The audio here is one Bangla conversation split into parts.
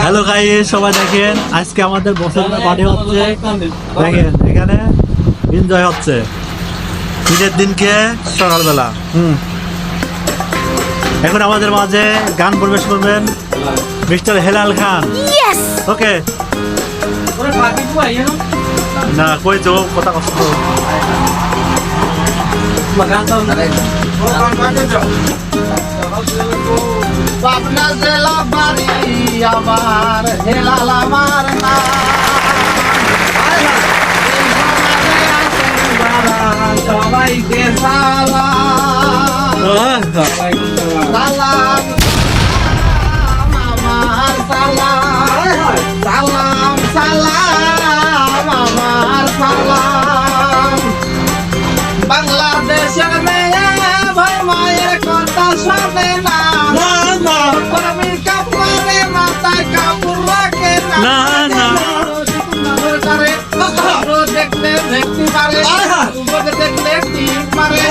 হ্যালো গাইস, সবাই দেখেন আজকে আমাদের বছর পার্টি হচ্ছে। দেখেন এখানে এনজয় হচ্ছে ঈদের দিনকে সকালবেলা। এখন আমাদের মাঝে গান পরিবেশ করবেন মিস্টার হেলাল খান। ওকে না কই তো কথা কষ্ট পাবনা জেলা বাড়ি আমার, হেলাল আমার নাম। সবাইকে সালাম, সালাম আমার, সালাম সালাম সালাম আমার সালাম। বাংলাদেশের মেয়ে ভাই মায়ের কথা শোনে না, মাথায় কাপড় রাখে না, দেখলে দেখতে পারে, দেখলে টিপ মারে,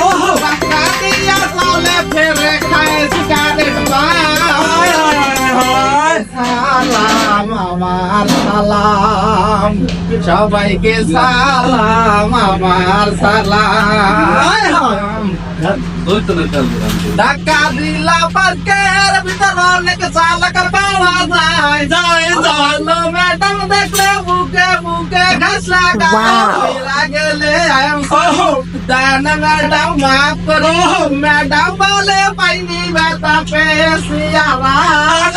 চলে ফেরে খায় সিগারেট। সালাম আমার, সালাম সবাইকে সালাম আমার, সালাম। ঢাকা দিলা পার্কের ভিতর অনেক চালক পাওয়া যায়, ভালো ম্যাডাম দেখলে বুকে বুকে ঘাস লাগলে ম্যাডাম মাফ করো, ম্যাডাম বলে পাইনি ব্যথা পেয়েছি আমার।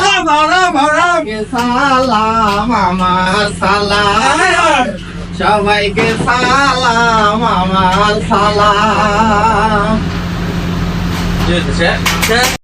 সালাম আমার, সালাম সবাইকে সালাম আমার, সালাম।